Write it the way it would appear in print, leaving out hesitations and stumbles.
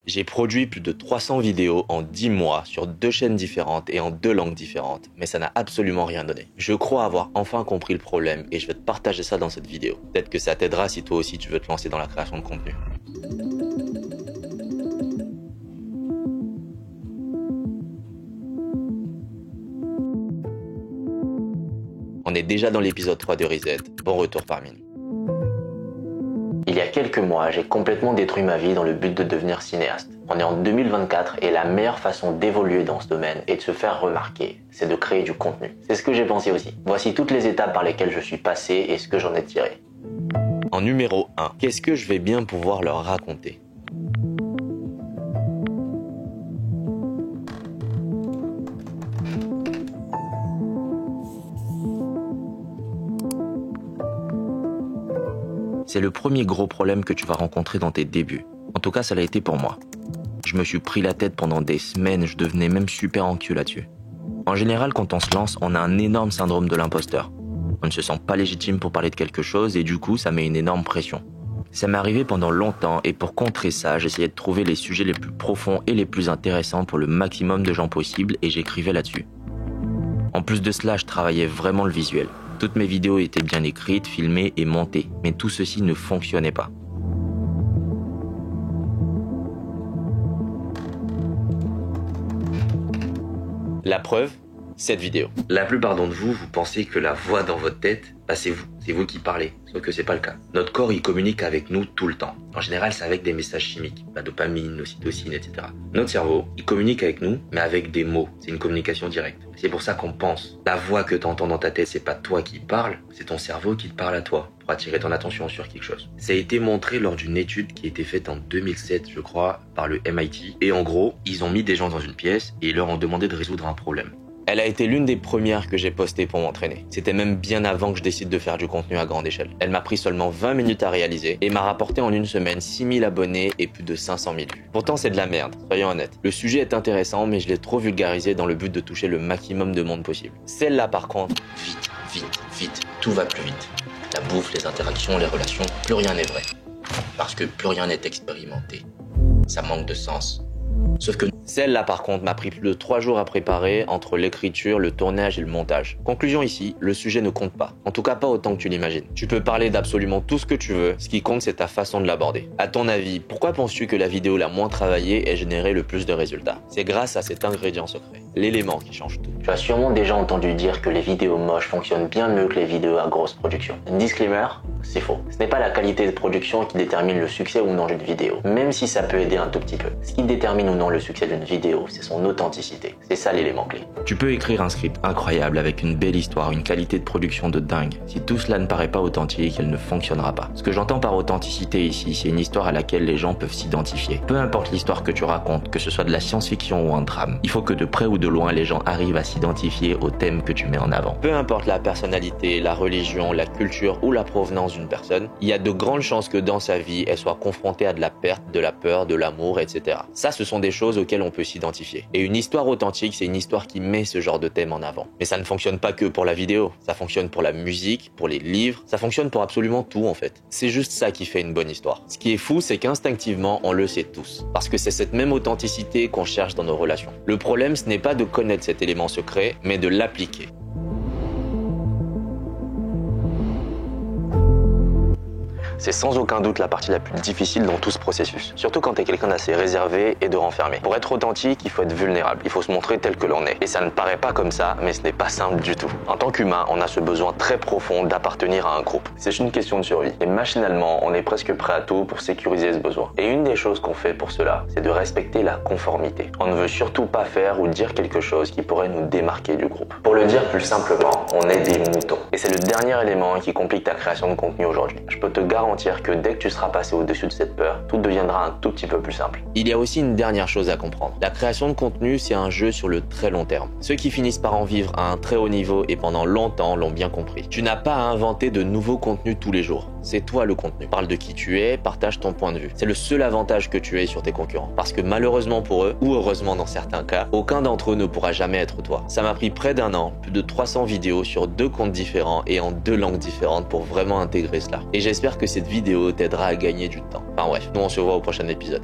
J'ai produit plus de 300 vidéos en 10 mois sur 2 chaînes différentes et en 2 langues différentes, mais ça n'a absolument rien donné. Je crois avoir enfin compris le problème et je vais te partager ça dans cette vidéo. Peut-être que ça t'aidera si toi aussi tu veux te lancer dans la création de contenu. On est déjà dans l'épisode 3 de Reset. Bon retour parmi nous. Il y a quelques mois, j'ai complètement détruit ma vie dans le but de devenir cinéaste. On est en 2024 et la meilleure façon d'évoluer dans ce domaine et de se faire remarquer, c'est de créer du contenu. C'est ce que j'ai pensé aussi. Voici toutes les étapes par lesquelles je suis passé et ce que j'en ai tiré. En numéro 1, qu'est-ce que je vais bien pouvoir leur raconter ? C'est le premier gros problème que tu vas rencontrer dans tes débuts. En tout cas, ça l'a été pour moi. Je me suis pris la tête pendant des semaines, je devenais même super anxieux là-dessus. En général, quand on se lance, on a un énorme syndrome de l'imposteur. On ne se sent pas légitime pour parler de quelque chose et du coup, ça met une énorme pression. Ça m'est arrivé pendant longtemps et pour contrer ça, j'essayais de trouver les sujets les plus profonds et les plus intéressants pour le maximum de gens possible et j'écrivais là-dessus. En plus de cela, je travaillais vraiment le visuel. Toutes mes vidéos étaient bien écrites, filmées et montées, mais tout ceci ne fonctionnait pas. La preuve, cette vidéo. La plupart d'entre vous, vous pensez que la voix dans votre tête, c'est vous qui parlez, sauf que c'est pas le cas. Notre corps, il communique avec nous tout le temps. En général, c'est avec des messages chimiques, la dopamine, l'ocytocine, etc. Notre cerveau, il communique avec nous, mais avec des mots. C'est une communication directe. C'est pour ça qu'on pense. La voix que tu entends dans ta tête, c'est pas toi qui parle, c'est ton cerveau qui te parle à toi, pour attirer ton attention sur quelque chose. Ça a été montré lors d'une étude qui a été faite en 2007, je crois, par le MIT. Et en gros, ils ont mis des gens dans une pièce et ils leur ont demandé de résoudre un problème. Elle a été l'une des premières que j'ai postées pour m'entraîner. C'était même bien avant que je décide de faire du contenu à grande échelle. Elle m'a pris seulement 20 minutes à réaliser et m'a rapporté en une semaine 6000 abonnés et plus de 500 000 vues. Pourtant, c'est de la merde, soyons honnêtes. Le sujet est intéressant, mais je l'ai trop vulgarisé dans le but de toucher le maximum de monde possible. Celle-là, par contre, vite, tout va plus vite. La bouffe, les interactions, les relations, plus rien n'est vrai. Parce que plus rien n'est expérimenté. Ça manque de sens. Sauf que celle-là par contre m'a pris plus de 3 jours à préparer entre l'écriture, le tournage et le montage. Conclusion ici, le sujet ne compte pas. En tout cas pas autant que tu l'imagines. Tu peux parler d'absolument tout ce que tu veux, ce qui compte c'est ta façon de l'aborder. À ton avis, pourquoi penses-tu que la vidéo la moins travaillée ait généré le plus de résultats ? C'est grâce à cet ingrédient secret, l'élément qui change tout. Tu as sûrement déjà entendu dire que les vidéos moches fonctionnent bien mieux que les vidéos à grosse production. Disclaimer, c'est faux. Ce n'est pas la qualité de production qui détermine le succès ou non d'une vidéo, même si ça peut aider un tout petit peu. Ce qui détermine ou non le succès d'une vidéo, c'est son authenticité. C'est ça l'élément clé. Tu peux écrire un script incroyable avec une belle histoire, une qualité de production de dingue. Si tout cela ne paraît pas authentique, elle ne fonctionnera pas. Ce que j'entends par authenticité ici, c'est une histoire à laquelle les gens peuvent s'identifier. Peu importe l'histoire que tu racontes, que ce soit de la science-fiction ou un drame, il faut que de près ou de loin, les gens arrivent à s'identifier au thème que tu mets en avant. Peu importe la personnalité, la religion, la culture ou la provenance d'une personne, il y a de grandes chances que dans sa vie, elle soit confrontée à de la perte, de la peur, de l'amour, etc. Ça, ce sont des choses auxquelles on peut s'identifier. Et une histoire authentique, c'est une histoire qui met ce genre de thème en avant. Mais ça ne fonctionne pas que pour la vidéo, ça fonctionne pour la musique, pour les livres, ça fonctionne pour absolument tout en fait. C'est juste ça qui fait une bonne histoire. Ce qui est fou, c'est qu'instinctivement, on le sait tous. Parce que c'est cette même authenticité qu'on cherche dans nos relations. Le problème, ce n'est pas de connaître cet élément secret, mais de l'appliquer. C'est sans aucun doute la partie la plus difficile dans tout ce processus. Surtout quand t'es quelqu'un d'assez réservé et de renfermé. Pour être authentique, il faut être vulnérable. Il faut se montrer tel que l'on est. Et ça ne paraît pas comme ça, mais ce n'est pas simple du tout. En tant qu'humain, on a ce besoin très profond d'appartenir à un groupe. C'est une question de survie. Et machinalement, on est presque prêt à tout pour sécuriser ce besoin. Et une des choses qu'on fait pour cela, c'est de respecter la conformité. On ne veut surtout pas faire ou dire quelque chose qui pourrait nous démarquer du groupe. Pour le dire plus simplement, on est des moutons. Et c'est le dernier élément qui complique ta création de contenu aujourd'hui. Je peux te garantir que dès que tu seras passé au-dessus de cette peur, tout deviendra un tout petit peu plus simple. Il y a aussi une dernière chose à comprendre. La création de contenu, c'est un jeu sur le très long terme. Ceux qui finissent par en vivre à un très haut niveau et pendant longtemps l'ont bien compris. Tu n'as pas à inventer de nouveaux contenus tous les jours. C'est toi le contenu. Parle de qui tu es, partage ton point de vue. C'est le seul avantage que tu aies sur tes concurrents. Parce que malheureusement pour eux, ou heureusement dans certains cas, aucun d'entre eux ne pourra jamais être toi. Ça m'a pris près d'un an, plus de 300 vidéos sur 2 comptes différents et en 2 langues différentes pour vraiment intégrer cela. Et j'espère que cette vidéo t'aidera à gagner du temps. Enfin bref, nous on se voit au prochain épisode.